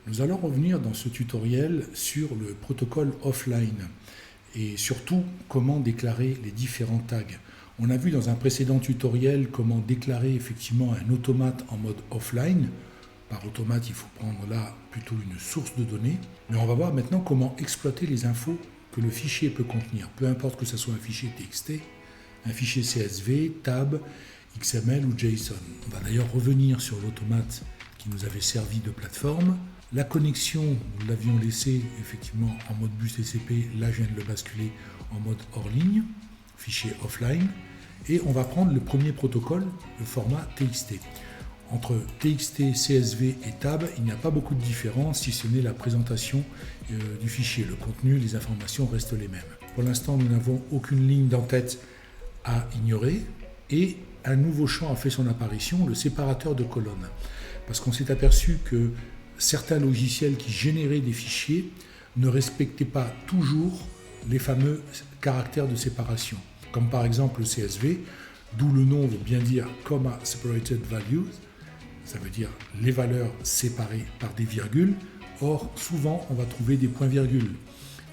Nous allons revenir dans ce tutoriel sur le protocole offline et surtout comment déclarer les différents tags. On a vu dans un précédent tutoriel comment déclarer effectivement un automate en mode offline. Par automate, il faut prendre là plutôt une source de données. Mais on va voir maintenant comment exploiter les infos que le fichier peut contenir. Peu importe que ce soit un fichier TXT, un fichier CSV, tab, XML ou JSON. On va d'ailleurs revenir sur l'automate qui nous avait servi de plateforme. La connexion, nous l'avions laissé effectivement en mode bus TCP. Là, je viens de le basculer en mode hors ligne, fichier offline. Et on va prendre le premier protocole, le format TXT. Entre TXT, CSV et tab, il n'y a pas beaucoup de différence si ce n'est la présentation du fichier. Le contenu, les informations restent les mêmes. Pour l'instant, nous n'avons aucune ligne d'entête à ignorer et un nouveau champ a fait son apparition, le séparateur de colonnes. Parce qu'on s'est aperçu que certains logiciels qui généraient des fichiers ne respectaient pas toujours les fameux caractères de séparation. Comme par exemple le CSV, d'où le nom veut bien dire Comma Separated Values, ça veut dire les valeurs séparées par des virgules. Or, souvent, on va trouver des points-virgules.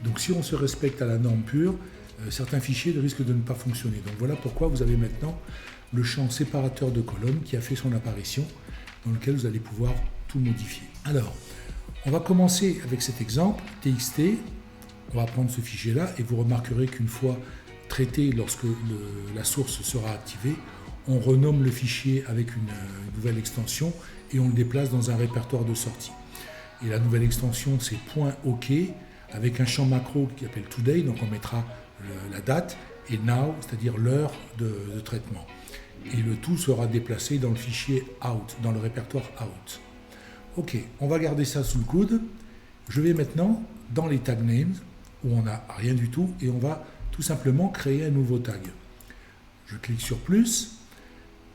Donc si on se respecte à la norme pure, certains fichiers risquent de ne pas fonctionner. Donc voilà pourquoi vous avez maintenant le champ séparateur de colonnes qui a fait son apparition, dans lequel vous allez pouvoir tout modifier. Alors, on va commencer avec cet exemple, TXT. On va prendre ce fichier-là et vous remarquerez qu'une fois traité, lorsque la source sera activée, on renomme le fichier avec une nouvelle extension et on le déplace dans un répertoire de sortie. Et la nouvelle extension, c'est .ok avec un champ macro qui s'appelle today, donc on mettra la date, et now, c'est-à-dire l'heure de traitement. Et le tout sera déplacé dans le fichier out, dans le répertoire out. Ok, on va garder ça sous le coude. Je vais maintenant dans les tag names, où on n'a rien du tout, et on va tout simplement créer un nouveau tag. Je clique sur plus.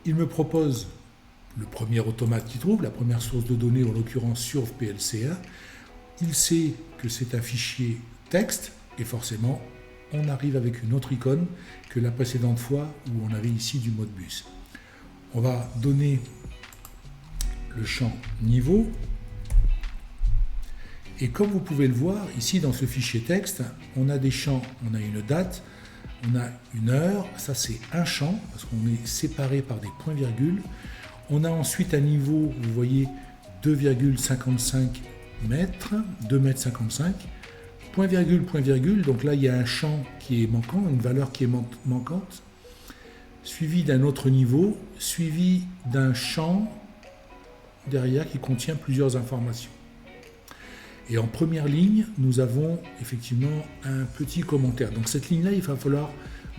Il me propose le premier automate qu'il trouve, la première source de données, en l'occurrence sur PLC1. Il sait que c'est un fichier texte, et forcément, on arrive avec une autre icône que la précédente fois où on avait ici du mode bus. On va donner le champ niveau. Et comme vous pouvez le voir, ici dans ce fichier texte, on a des champs, on a une date, on a une heure, ça c'est un champ, parce qu'on est séparé par des points-virgules. On a ensuite un niveau, vous voyez, 2,55 mètres, 2,55 mètres, point-virgule, point-virgule, donc là il y a un champ qui est manquant, une valeur qui est manquante, suivi d'un autre niveau, suivi d'un champ derrière qui contient plusieurs informations. Et en première ligne, nous avons effectivement un petit commentaire. Donc cette ligne-là, il va falloir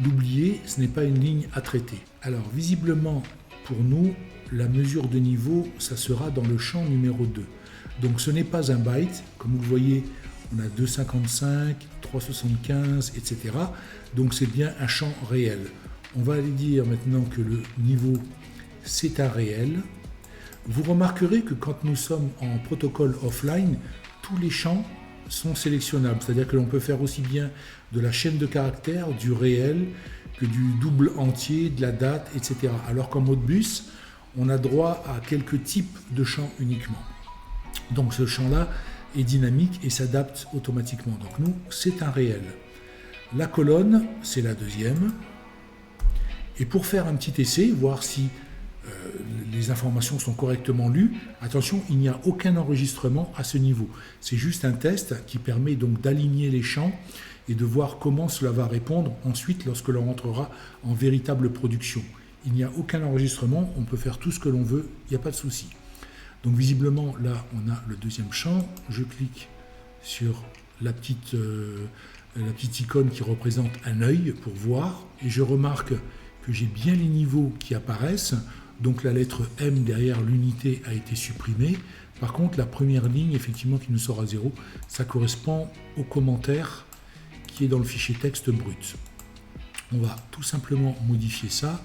l'oublier, ce n'est pas une ligne à traiter. Alors visiblement, pour nous, la mesure de niveau, ça sera dans le champ numéro 2. Donc ce n'est pas un byte, comme vous le voyez, on a 2,55, 3,75, etc. Donc c'est bien un champ réel. On va aller dire maintenant que le niveau, c'est un réel. Vous remarquerez que quand nous sommes en protocole offline, tous les champs sont sélectionnables, c'est-à-dire que l'on peut faire aussi bien de la chaîne de caractères, du réel, que du double entier, de la date, etc. Alors qu'en mode bus, on a droit à quelques types de champs uniquement. Donc ce champ-là est dynamique et s'adapte automatiquement. Donc nous, c'est un réel. La colonne, c'est la deuxième. Et pour faire un petit essai, voir si les informations sont correctement lues, attention, il n'y a aucun enregistrement à ce niveau. C'est juste un test qui permet donc d'aligner les champs et de voir comment cela va répondre ensuite lorsque l'on rentrera en véritable production. Il n'y a aucun enregistrement, on peut faire tout ce que l'on veut, il n'y a pas de souci. Donc visiblement, là, on a le deuxième champ. Je clique sur la petite icône qui représente un œil pour voir. Et je remarque que j'ai bien les niveaux qui apparaissent. Donc la lettre M derrière l'unité a été supprimée. Par contre, la première ligne, effectivement, qui nous sort à 0, ça correspond au commentaire qui est dans le fichier texte brut. On va tout simplement modifier ça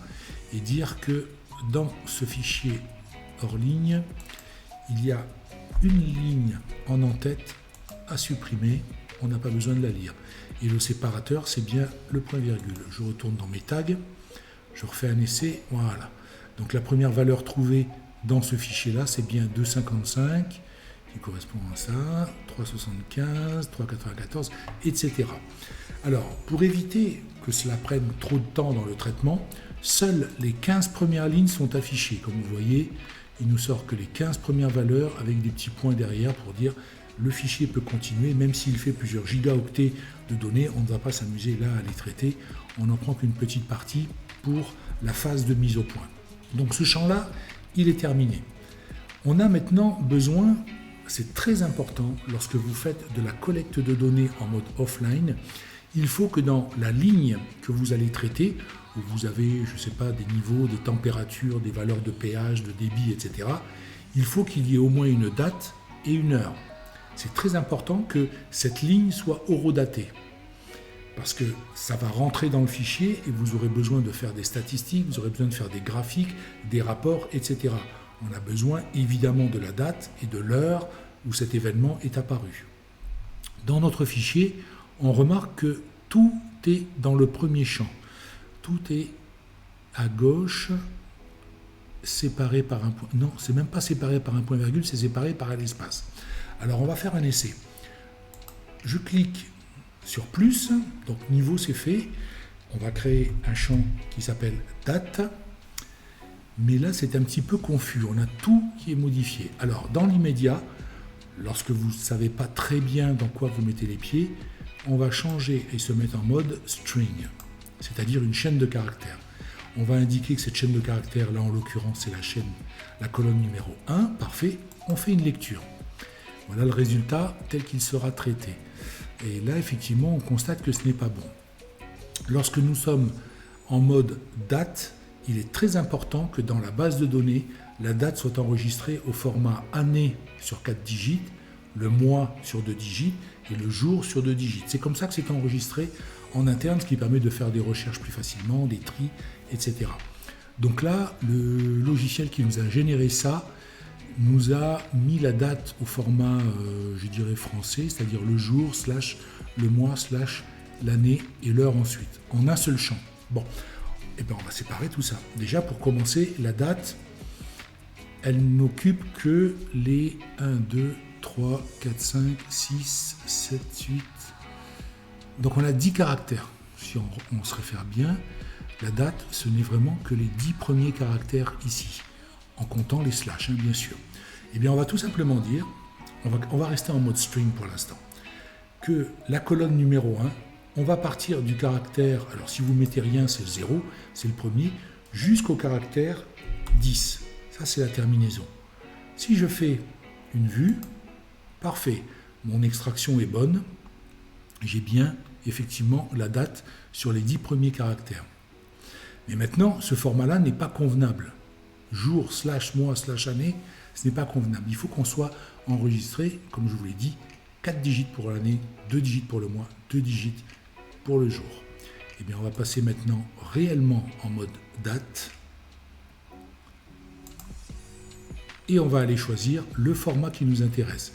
et dire que dans ce fichier hors ligne, il y a une ligne en en-tête à supprimer, on n'a pas besoin de la lire. Et le séparateur, c'est bien le point-virgule. Je retourne dans mes tags, je refais un essai, voilà. Donc la première valeur trouvée dans ce fichier-là, c'est bien 2,55. qui correspond à ça, 3,75, 3,94, etc. Alors, pour éviter que cela prenne trop de temps dans le traitement, seules les 15 premières lignes sont affichées. Comme vous voyez, il nous sort que les 15 premières valeurs avec des petits points derrière pour dire le fichier peut continuer, même s'il fait plusieurs gigaoctets de données, on ne va pas s'amuser là à les traiter, on n'en prend qu'une petite partie pour la phase de mise au point. Donc ce champ-là, il est terminé. On a maintenant besoin, c'est très important, lorsque vous faites de la collecte de données en mode offline, il faut que dans la ligne que vous allez traiter, où vous avez, je ne sais pas, des niveaux, des températures, des valeurs de pH, de débit, etc., il faut qu'il y ait au moins une date et une heure. C'est très important que cette ligne soit horodatée, parce que ça va rentrer dans le fichier et vous aurez besoin de faire des statistiques, vous aurez besoin de faire des graphiques, des rapports, etc. On a besoin évidemment de la date et de l'heure où cet événement est apparu. Dans notre fichier, on remarque que tout est dans le premier champ. Tout est à gauche, séparé par un point. Non, c'est même pas séparé par un point virgule, c'est séparé par un espace. Alors on va faire un essai. Je clique sur plus, donc niveau c'est fait. On va créer un champ qui s'appelle date. Mais là c'est un petit peu confus, on a tout qui est modifié. Alors dans l'immédiat, lorsque vous ne savez pas très bien dans quoi vous mettez les pieds, on va changer et se mettre en mode string, c'est-à-dire une chaîne de caractères. On va indiquer que cette chaîne de caractères, là en l'occurrence c'est la colonne numéro 1, parfait, on fait une lecture. Voilà le résultat tel qu'il sera traité. Et là, effectivement, on constate que ce n'est pas bon. Lorsque nous sommes en mode date, il est très important que dans la base de données, la date soit enregistrée au format année sur 4 digits, le mois sur 2 digits et le jour sur 2 digits. C'est comme ça que c'est enregistré en interne, ce qui permet de faire des recherches plus facilement, des tris, etc. Donc là, le logiciel qui nous a généré ça nous a mis la date au format, je dirais, français, c'est-à-dire le jour, / le mois, / l'année et l'heure ensuite, en un seul champ. Bon, et bien on va séparer tout ça. Déjà, pour commencer, la date, elle n'occupe que les 1, 2, 3, 4, 5, 6, 7, 8. Donc on a 10 caractères. Si on se réfère bien, la date, ce n'est vraiment que les 10 premiers caractères ici, en comptant les slash, bien sûr. Eh bien, on va tout simplement dire, on va rester en mode string pour l'instant, que la colonne numéro 1, on va partir du caractère, alors si vous mettez rien, c'est le 0, c'est le premier, jusqu'au caractère 10. Ça, c'est la terminaison. Si je fais une vue, parfait, mon extraction est bonne, j'ai bien, effectivement, la date sur les 10 premiers caractères. Mais maintenant, ce format-là n'est pas convenable. Jour, / mois, / année, ce n'est pas convenable. Il faut qu'on soit enregistré, comme je vous l'ai dit, 4 digits pour l'année, 2 digits pour le mois, 2 digits pour le jour. Eh bien, on va passer maintenant réellement en mode date. Et on va aller choisir le format qui nous intéresse.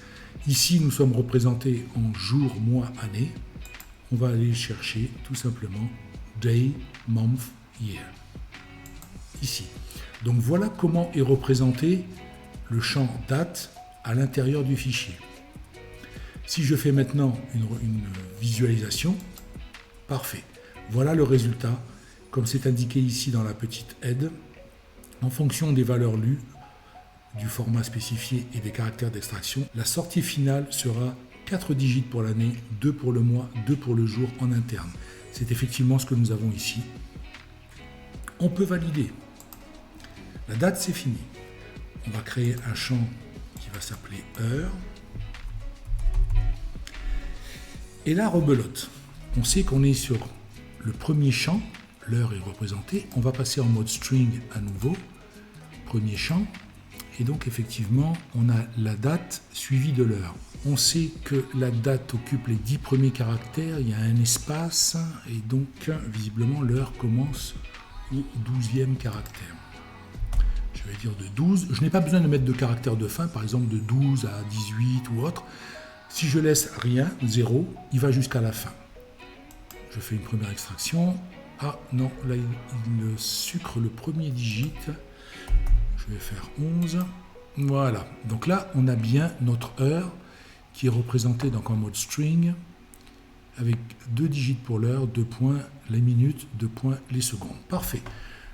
Ici, nous sommes représentés en jour, mois, année. On va aller chercher tout simplement day, month, year. Ici. Donc voilà comment est représenté le champ date à l'intérieur du fichier. Si je fais maintenant une visualisation, parfait. Voilà le résultat, comme c'est indiqué ici dans la petite aide. En fonction des valeurs lues, du format spécifié et des caractères d'extraction, la sortie finale sera 4 digits pour l'année, 2 pour le mois, 2 pour le jour en interne. C'est effectivement ce que nous avons ici. On peut valider. La date, c'est fini. On va créer un champ qui va s'appeler heure. Et là, rebelote. On sait qu'on est sur le premier champ. L'heure est représentée. On va passer en mode string à nouveau. Premier champ. Et donc, effectivement, on a la date suivie de l'heure. On sait que la date occupe les 10 premiers caractères. Il y a un espace. Et donc, visiblement, l'heure commence au 12e caractère. Je vais dire de 12. Je n'ai pas besoin de mettre de caractère de fin, par exemple de 12 à 18 ou autre. Si je laisse rien, 0, il va jusqu'à la fin. Je fais une première extraction. Ah non, là il sucre le premier digit. Je vais faire 11. Voilà, donc là on a bien notre heure qui est représentée donc en mode string avec 2 digits pour l'heure, 2 points les minutes, 2 points les secondes. Parfait.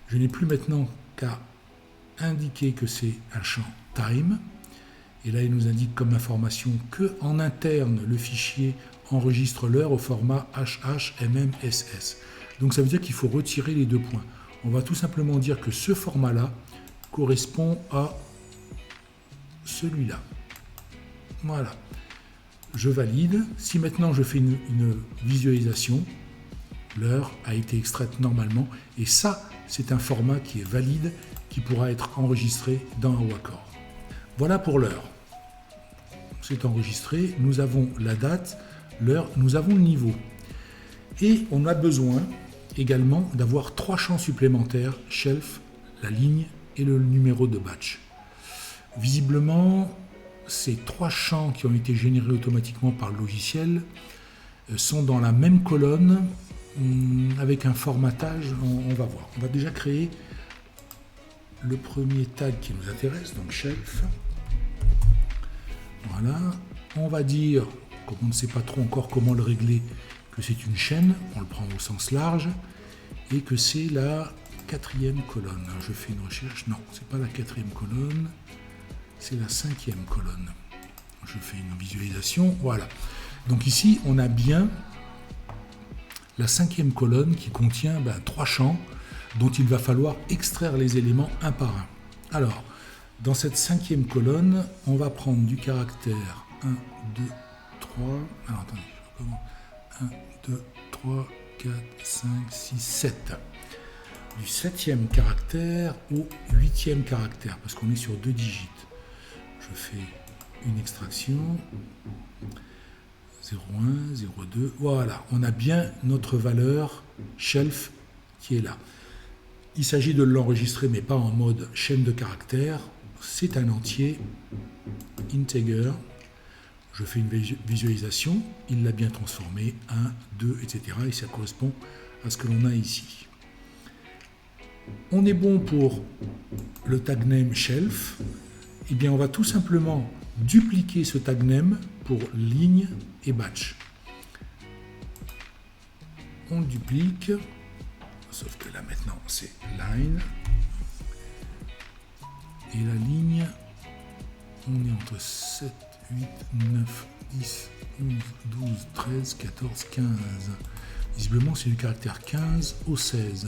Je n'ai plus maintenant qu'à indiquer que c'est un champ time. Et là, il nous indique comme information que en interne, le fichier enregistre l'heure au format HHMMSS. Donc ça veut dire qu'il faut retirer les 2 points. On va tout simplement dire que ce format-là correspond à celui-là. Voilà. Je valide. Si maintenant je fais une visualisation, l'heure a été extraite normalement. Et ça, c'est un format qui est valide, qui pourra être enregistré dans un Wacom. Voilà pour l'heure. C'est enregistré. Nous avons la date, l'heure, nous avons le niveau. Et on a besoin également d'avoir 3 champs supplémentaires, shelf, la ligne et le numéro de batch. Visiblement, ces 3 champs qui ont été générés automatiquement par le logiciel sont dans la même colonne avec un formatage, on va voir. On va déjà créer le premier tag qui nous intéresse, donc shelf. Voilà. On va dire, comme on ne sait pas trop encore comment le régler, que c'est une chaîne, on le prend au sens large, et que c'est la 4e colonne. Je fais une recherche, non, c'est pas la 4e colonne, c'est la 5e colonne. Je fais une visualisation, voilà. Donc ici, on a bien la 5e colonne qui contient 3 champs dont il va falloir extraire les éléments un par un. Alors, dans cette 5e colonne, on va prendre du caractère 1, 2, 3. Alors attendez, 1, 2, 3, 4, 5, 6, 7. Du 7e caractère au 8e caractère, parce qu'on est sur 2 digits. Je fais une extraction. 0,1, 0,2. Voilà, on a bien notre valeur shelf qui est là. Il s'agit de l'enregistrer, mais pas en mode chaîne de caractères. C'est un entier integer. Je fais une visualisation. Il l'a bien transformé. 1, 2, etc. Et ça correspond à ce que l'on a ici. On est bon pour le tag name shelf. Eh bien, on va tout simplement dupliquer ce tag name pour ligne et batch. On le duplique. Sauf que là maintenant c'est line. Et la ligne, on est entre 7, 8, 9, 10, 11, 12, 13, 14, 15. Visiblement c'est du caractère 15 au 16.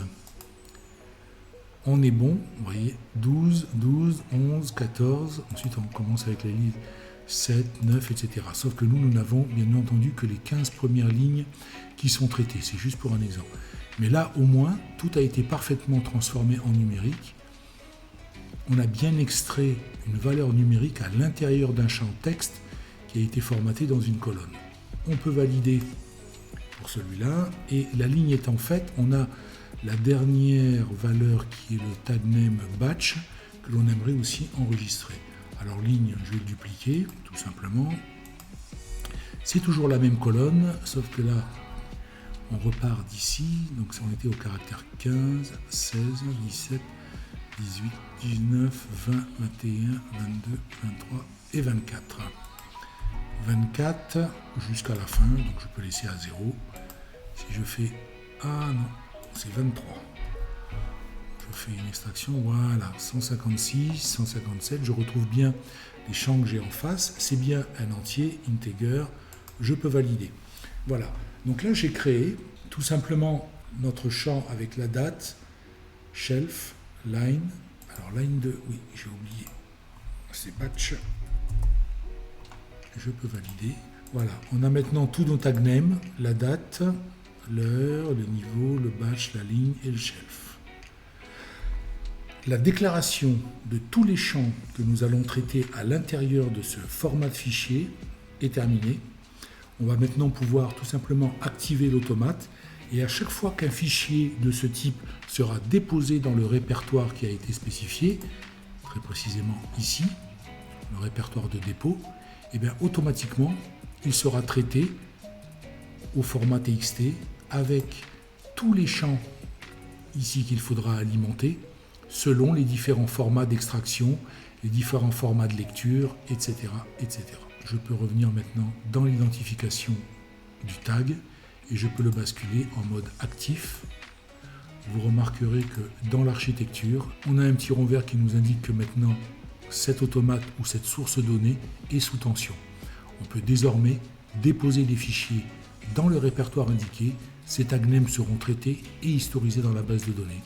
On est bon, vous voyez, 12, 12, 11, 14. Ensuite on commence avec la ligne 7, 9, etc. Sauf que nous n'avons bien entendu que les 15 premières lignes qui sont traitées. C'est juste pour un exemple. Mais là, au moins, tout a été parfaitement transformé en numérique. On a bien extrait une valeur numérique à l'intérieur d'un champ texte qui a été formaté dans une colonne. On peut valider pour celui-là. Et la ligne étant faite, on a la dernière valeur qui est le tag name batch que l'on aimerait aussi enregistrer. Alors ligne, je vais le dupliquer, tout simplement. C'est toujours la même colonne, sauf que là, on repart d'ici, donc on était au caractère 15, 16, 17, 18, 19, 20, 21, 22, 23 et 24. 24 jusqu'à la fin, donc je peux laisser à 0. Si je fais... Ah non, c'est 23. Je fais une extraction, voilà, 156, 157, je retrouve bien les champs que j'ai en face, c'est bien un entier, integer, je peux valider. Voilà. Donc là, j'ai créé tout simplement notre champ avec la date, shelf, line. Alors line 2, oui, j'ai oublié, c'est batch. Je peux valider. Voilà, on a maintenant tout nos tag name, la date, l'heure, le niveau, le batch, la ligne et le shelf. La déclaration de tous les champs que nous allons traiter à l'intérieur de ce format de fichier est terminée. On va maintenant pouvoir tout simplement activer l'automate et à chaque fois qu'un fichier de ce type sera déposé dans le répertoire qui a été spécifié, très précisément ici, le répertoire de dépôt, et bien automatiquement il sera traité au format TXT avec tous les champs ici qu'il faudra alimenter, selon les différents formats d'extraction, les différents formats de lecture, etc., etc. Je peux revenir maintenant dans l'identification du tag et je peux le basculer en mode actif. Vous remarquerez que dans l'architecture, on a un petit rond vert qui nous indique que maintenant cet automate ou cette source donnée est sous tension. On peut désormais déposer les fichiers dans le répertoire indiqué. Ces tags NEM seront traités et historisés dans la base de données.